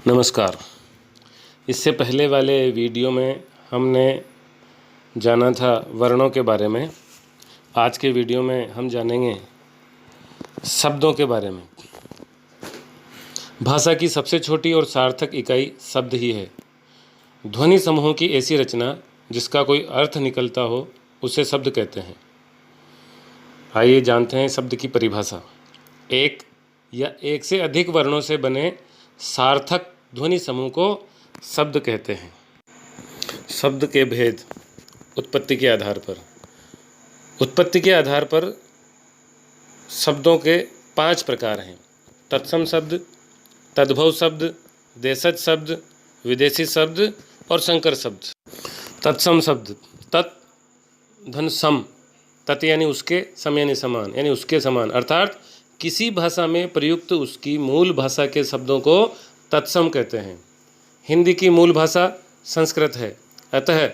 नमस्कार। इससे पहले वाले वीडियो में हमने जाना था वर्णों के बारे में। आज के वीडियो में हम जानेंगे शब्दों के बारे में। भाषा की सबसे छोटी और सार्थक इकाई शब्द ही है। ध्वनि समूहों की ऐसी रचना जिसका कोई अर्थ निकलता हो उसे शब्द कहते हैं। आइए जानते हैं शब्द की परिभाषा। एक या एक से अधिक वर्णों से बने सार्थक ध्वनि समूह को शब्द कहते हैं। शब्द के भेद। उत्पत्ति के आधार पर शब्दों के 5 प्रकार हैं। तत्सम शब्द, तद्भव शब्द, देशज शब्द, विदेशी शब्द और संकर शब्द। तत्सम शब्द। तत् धन सम, तत् यानी उसके, सम यानी समान, यानी उसके समान, अर्थात किसी भाषा में प्रयुक्त उसकी मूल भाषा के शब्दों को तत्सम कहते हैं। हिंदी की मूल भाषा संस्कृत है, अतः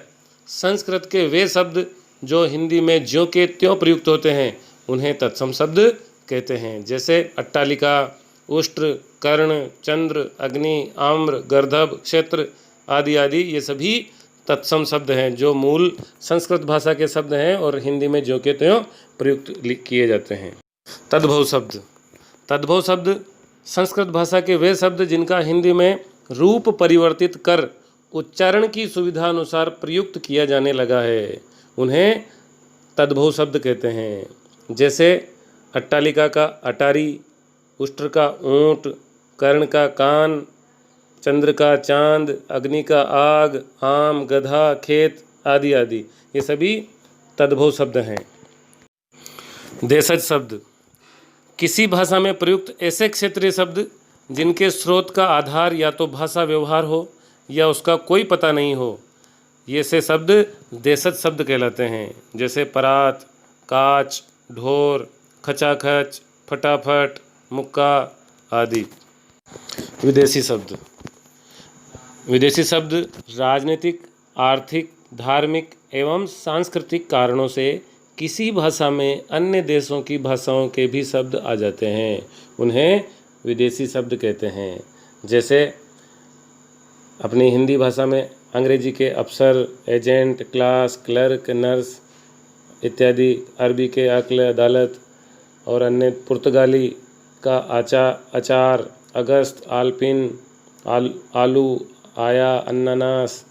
संस्कृत के वे शब्द जो हिंदी में ज्यों के त्यों प्रयुक्त होते हैं उन्हें तत्सम शब्द कहते हैं। जैसे अट्टालिका, उष्ट्र, कर्ण, चंद्र, अग्नि, आम्र, गर्दभ, क्षेत्र आदि आदि ये सभी तत्सम शब्द हैं जो मूल संस्कृत भाषा के शब्द हैं और हिंदी में ज्यों के त्यों प्रयुक्त किए जाते हैं। तद्भव शब्द। तद्भव शब्द संस्कृत भाषा के वे शब्द जिनका हिंदी में रूप परिवर्तित कर उच्चारण की सुविधा अनुसार प्रयुक्त किया जाने लगा है, उन्हें तद्भव शब्द कहते हैं। जैसे अट्टालिका का अटारी, उष्ट्र का ऊंट, कर्ण का कान, चंद्र का चांद, अग्नि का आग, आम, गधा, खेत आदि आदि ये सभी तद्भव शब्द हैं। देशज शब्द। किसी भाषा में प्रयुक्त ऐसे क्षेत्रीय शब्द जिनके स्रोत का आधार या तो भाषा व्यवहार हो या उसका कोई पता नहीं हो, ये से शब्द देशज शब्द कहलाते हैं। जैसे परात, काच, ढोर, खचाखच, फटाफट, मुक्का आदि। विदेशी शब्द। विदेशी शब्द राजनीतिक, आर्थिक, धार्मिक एवं सांस्कृतिक कारणों से किसी भाषा में अन्य देशों की भाषाओं के भी शब्द आ जाते हैं, उन्हें विदेशी शब्द कहते हैं। जैसे अपनी हिंदी भाषा में अंग्रेजी के अफसर, एजेंट, क्लास, क्लर्क, नर्स इत्यादि, अरबी के अक्ल, अदालत और अन्य, पुर्तगाली का अचार, अगस्त, आलपिन, आलू, आया, अनानास,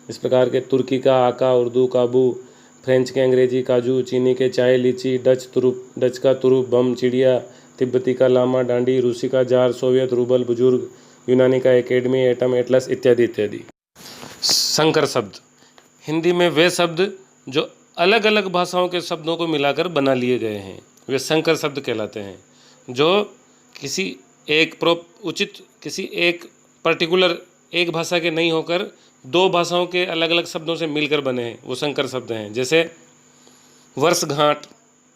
इस प्रकार के, तुर्की का आका, उर्दू काबू, फ्रेंच के अंग्रेजी काजू, चीनी के चाय, लीची, डच का तुरुप, बम, चिड़िया, तिब्बती का लामा, डांडी, रूसी का जार, सोवियत रूबल, बुजुर्ग, यूनानी का एकेडमी, एटम, एटलस इत्यादि इत्यादि। संकर शब्द। हिंदी में वे शब्द जो अलग अलग भाषाओं के शब्दों को मिलाकर बना लिए गए हैं वे संकर शब्द कहलाते हैं। जो किसी एक पर्टिकुलर एक भाषा के नहीं होकर 2 भाषाओं के अलग अलग शब्दों से मिलकर बने हैं, वो संकर शब्द हैं। जैसे वर्षगांठ,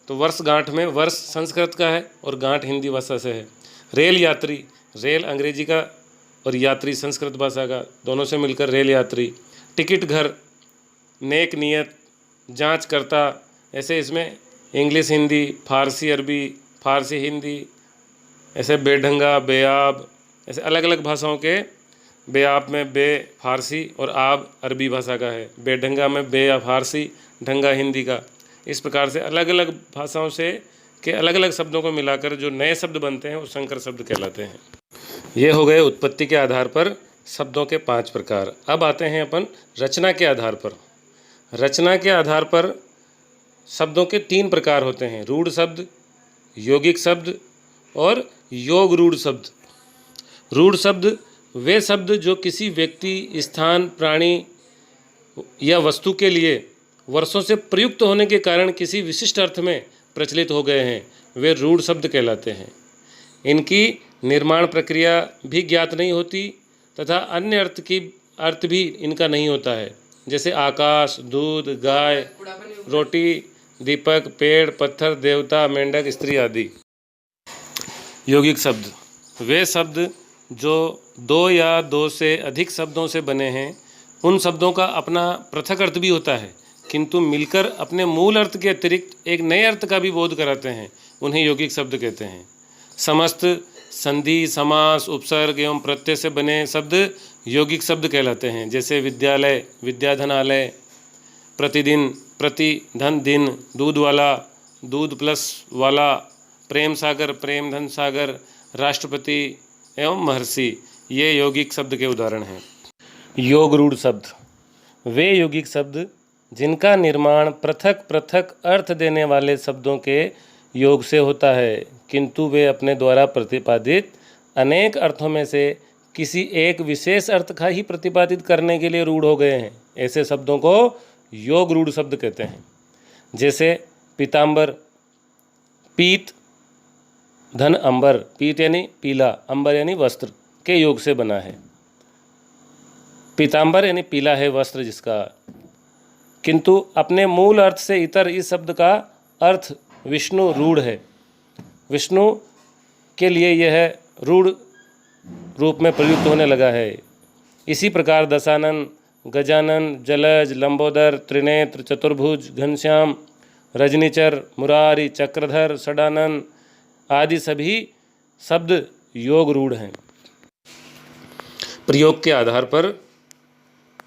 तो वर्षगांठ में वर्ष संस्कृत का है और गांठ हिंदी भाषा से है। रेल यात्री, रेल अंग्रेजी का और यात्री संस्कृत भाषा का, दोनों से मिलकर रेल यात्री। टिकट घर, नेक नियत, जांच करता, ऐसे इसमें इंग्लिश हिंदी, फारसी अरबी, फारसी हिंदी, ऐसे बेढंगा, बेआब, ऐसे अलग अलग भाषाओं के, बेआब में बे फारसी और आब अरबी भाषा का है, बेढंगा में बे या फारसी, ढंगा हिंदी का। इस प्रकार से अलग अलग भाषाओं से के अलग अलग शब्दों को मिलाकर जो नए शब्द बनते हैं वो संकर शब्द कहलाते हैं। ये हो गए उत्पत्ति के आधार पर शब्दों के 5 प्रकार। अब आते हैं अपन रचना के आधार पर। रचना के आधार पर शब्दों के 3 प्रकार होते हैं: रूढ़ शब्द, यौगिक शब्द और योग रूढ़ शब्द। रूढ़ शब्द वे शब्द जो किसी व्यक्ति, स्थान, प्राणी या वस्तु के लिए वर्षों से प्रयुक्त होने के कारण किसी विशिष्ट अर्थ में प्रचलित हो गए हैं, वे रूढ़ शब्द कहलाते हैं। इनकी निर्माण प्रक्रिया भी ज्ञात नहीं होती तथा अन्य अर्थ भी इनका नहीं होता है। जैसे आकाश, दूध, गाय, रोटी, दीपक, पेड़, पत्थर, देवता, मेंढक, स्त्री आदि। यौगिक शब्द वे शब्द जो 2 या 2 से अधिक शब्दों से बने हैं, उन शब्दों का अपना पृथक अर्थ भी होता है किंतु मिलकर अपने मूल अर्थ के अतिरिक्त एक नए अर्थ का भी बोध कराते हैं, उन्हें यौगिक शब्द कहते हैं। समस्त संधि, समास, उपसर्ग एवं प्रत्यय से बने शब्द यौगिक शब्द कहलाते हैं। जैसे विद्यालय, विद्याधनालय, प्रतिदिन, प्रति, धन, दिन, दूध वाला, दूध प्लस वाला, प्रेम सागर, प्रेम धन सागर, राष्ट्रपति एवं महर्षि, ये यौगिक शब्द के उदाहरण हैं। योग रूढ़ शब्द वे यौगिक शब्द जिनका निर्माण पृथक पृथक अर्थ देने वाले शब्दों के योग से होता है, किंतु वे अपने द्वारा प्रतिपादित अनेक अर्थों में से किसी एक विशेष अर्थ का ही प्रतिपादित करने के लिए रूढ़ हो गए हैं। ऐसे शब्दों को योग रूढ़ शब्द कहते हैं। जैसे पीतांबर, पीत धन अंबर, पीत यानी पीला, अंबर यानी वस्त्र के योग से बना है। पीतांबर यानी पीला है वस्त्र जिसका, किंतु अपने मूल अर्थ से इतर इस शब्द का अर्थ विष्णु रूढ़ है। विष्णु के लिए यह रूढ़ रूप में प्रयुक्त होने लगा है। इसी प्रकार दशानन, गजानन, जलज, लंबोदर, त्रिनेत्र, चतुर्भुज, घनश्याम, रजनीचर, मुरारी, चक्रधर, षडानन आदि सभी शब्द योग रूढ़ हैं। प्रयोग के आधार पर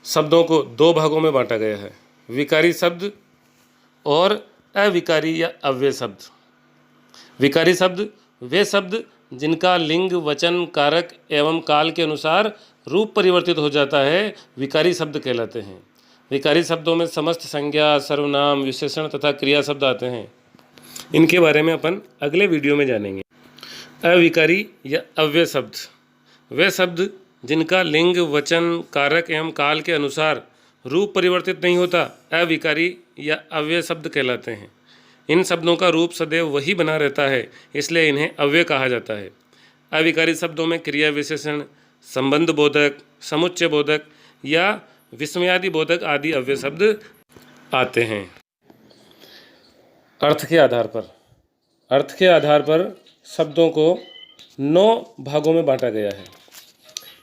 शब्दों को दो भागों में बांटा गया है, विकारी शब्द और अविकारी या अव्यय शब्द। विकारी शब्द वे शब्द जिनका लिंग, वचन, कारक एवं काल के अनुसार रूप परिवर्तित हो जाता है, विकारी शब्द कहलाते हैं। विकारी शब्दों में समस्त संज्ञा, सर्वनाम, विशेषण तथा क्रिया शब्द आते हैं। इनके बारे में अपन अगले वीडियो में जानेंगे। अविकारी या अव्यय शब्द वे शब्द जिनका लिंग, वचन, कारक एवं काल के अनुसार रूप परिवर्तित नहीं होता, अविकारी या अव्यय शब्द कहलाते हैं। इन शब्दों का रूप सदैव वही बना रहता है, इसलिए इन्हें अव्यय कहा जाता है। अविकारी शब्दों में क्रिया विशेषण, संबंध बोधक, समुच्चय बोधक या विस्मयादि बोधक आदि अव्यय शब्द आते हैं। अर्थ के आधार पर शब्दों को 9 भागों में बांटा गया है।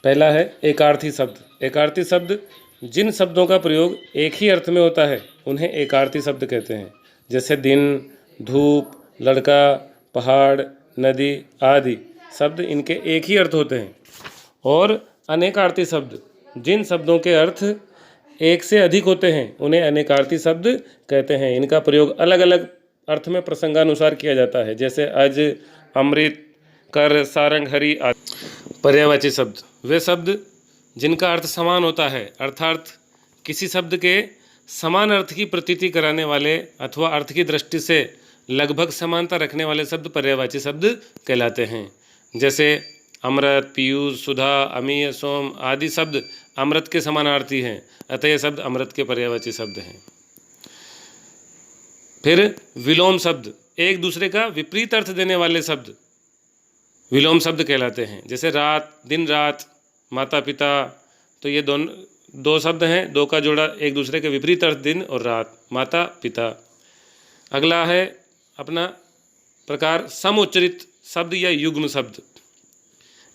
पहला है एकार्थी शब्द। एकार्थी शब्द जिन शब्दों का प्रयोग एक ही अर्थ में होता है उन्हें एकार्थी शब्द कहते हैं। जैसे दिन, धूप, लड़का, पहाड़, नदी आदि शब्द इनके एक ही अर्थ होते हैं। और अनेकार्थी शब्द जिन शब्दों के अर्थ एक से अधिक होते हैं उन्हें अनेकार्थी शब्द कहते हैं। इनका प्रयोग अलग अलग अर्थ में प्रसंगानुसार किया जाता है। जैसे अज, अमृत, कर, सारंग, हरि आदि। पर्यायवाची शब्द वे शब्द जिनका अर्थ समान होता है, अर्थात किसी शब्द के समान अर्थ की प्रतीति कराने वाले अथवा अर्थ की दृष्टि से लगभग समानता रखने वाले शब्द पर्यायवाची शब्द कहलाते हैं। जैसे अमृत, पीयूष, सुधा, अमीय, सोम आदि शब्द अमृत के समानार्थी हैं, अतः ये शब्द अमृत के पर्यायवाची शब्द हैं। फिर विलोम शब्द एक दूसरे का विपरीत अर्थ देने वाले शब्द विलोम शब्द कहलाते हैं। जैसे रात, दिन रात, माता पिता, तो ये दो शब्द हैं, दो का जोड़ा एक दूसरे के विपरीत अर्थ, दिन और रात, माता पिता। अगला है अपना प्रकार समुच्चरित शब्द या युग्म शब्द।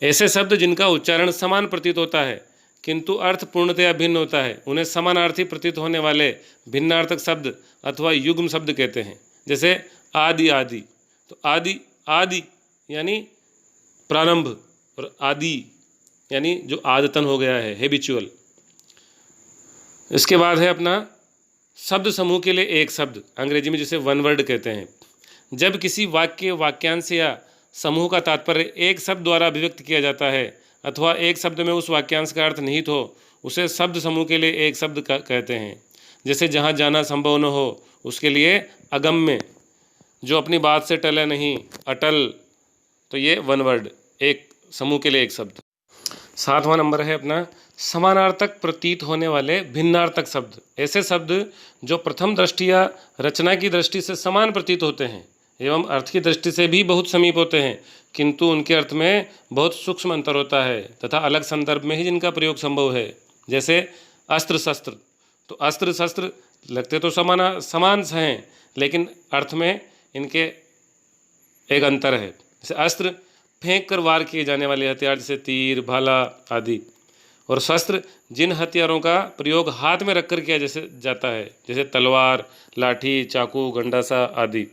ऐसे शब्द जिनका उच्चारण समान प्रतीत होता है किंतु अर्थ पूर्णतया भिन्न होता है, उन्हें समानार्थी प्रतीत होने वाले भिन्नार्थक शब्द अथवा युग्म शब्द कहते हैं। जैसे आदि आदि, तो आदि आदि यानी प्रारंभ और आदि यानी जो आदतन हो गया है, हैबिचुअल। इसके बाद है अपना शब्द समूह के लिए एक शब्द, अंग्रेजी में जिसे वन वर्ड कहते हैं। जब किसी वाक्य, वाक्यांश या समूह का तात्पर्य एक शब्द द्वारा अभिव्यक्त किया जाता है अथवा एक शब्द में उस वाक्यांश का अर्थ निहित हो, उसे शब्द समूह के लिए एक शब्द कहते हैं। जैसे जहाँ जाना संभव न हो उसके लिए अगम्य, जो अपनी बात से टले नहीं, अटल, तो ये वन वर्ड, एक समूह के लिए एक शब्द। 7वां नंबर है अपना समानार्थक प्रतीत होने वाले भिन्नार्थक शब्द। ऐसे शब्द जो प्रथम दृष्टि या रचना की दृष्टि से समान प्रतीत होते हैं एवं अर्थ की दृष्टि से भी बहुत समीप होते हैं, किंतु उनके अर्थ में बहुत सूक्ष्म अंतर होता है तथा अलग संदर्भ में ही जिनका प्रयोग संभव है। जैसे अस्त्र शस्त्र, तो अस्त्र शस्त्र लगते तो समान हैं, लेकिन अर्थ में इनके एक अंतर है। जैसे अस्त्र फेंक कर वार किए जाने वाले हथियार जैसे तीर, भाला आदि, और शस्त्र जिन हथियारों का प्रयोग हाथ में रखकर किया जाता है, जैसे तलवार, लाठी, चाकू, गंडासा आदि।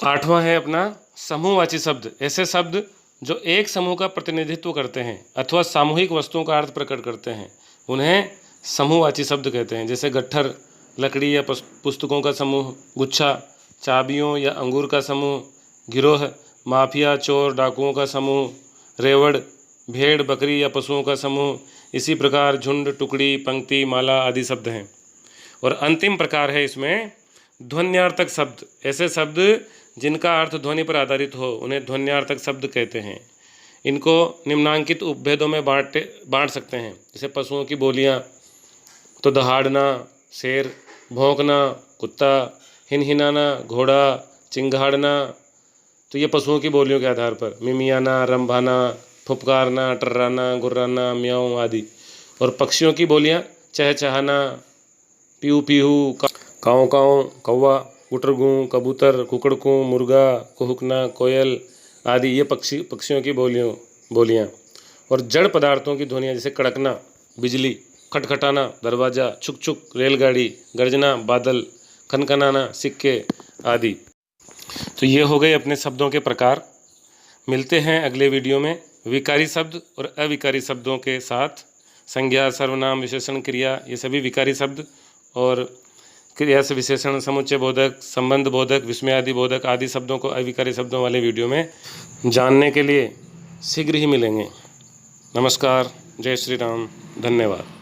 8वां है अपना समूहवाची शब्द ऐसे शब्द जो एक समूह का प्रतिनिधित्व करते हैं अथवा सामूहिक वस्तुओं का अर्थ प्रकट करते हैं, उन्हें समूहवाची शब्द कहते हैं। जैसे गट्ठर लकड़ी या पुस्तकों का समूह, गुच्छा चाबियों या अंगूर का समूह, गिरोह माफिया चोर डाकुओं का समूह, रेवड़ भेड़ बकरी या पशुओं का समूह। इसी प्रकार झुंड टुकड़ी पंक्ति माला आदि शब्द हैं। और अंतिम प्रकार है इसमें ध्वन्यार्थक शब्द। ऐसे शब्द जिनका अर्थ ध्वनि पर आधारित हो उन्हें ध्वन्यार्थक शब्द कहते हैं। इनको निम्नांकित उपभेदों में बांट सकते हैं। जैसे पशुओं की बोलियां तो दहाड़ना शेर, भौंकना कुत्ता, हिनहिनाना घोड़ा, चिंगाड़ना तो ये पशुओं की बोलियों के आधार पर, मिमियाना रंभाना, फुफकारना टर्राना गुर्राना म्याऊं आदि। और पक्षियों की बोलियां चहचहाना, पीहू पीहू, काँव काँव कौवा, गुटरगूँ कबूतर, कुकड़कू मुर्गा, कुहुकना कोयल आदि ये पक्षियों की बोलियां। और जड़ पदार्थों की ध्वनियाँ जैसे कड़कना बिजली, खटखटाना दरवाज़ा, छुक छुक रेलगाड़ी, गर्जना बादल, खनखनाना सिक्के आदि। तो ये हो गए अपने शब्दों के प्रकार। मिलते हैं अगले वीडियो में विकारी शब्द और अविकारी शब्दों के साथ। संज्ञा सर्वनाम विशेषण क्रिया ये सभी विकारी शब्द और क्रिया से विशेषण समुच्चय बोधक संबंध बोधक विस्मयादि बोधक आदि शब्दों को अविकारी शब्दों वाले वीडियो में जानने के लिए शीघ्र ही मिलेंगे। नमस्कार, जय श्री राम, धन्यवाद।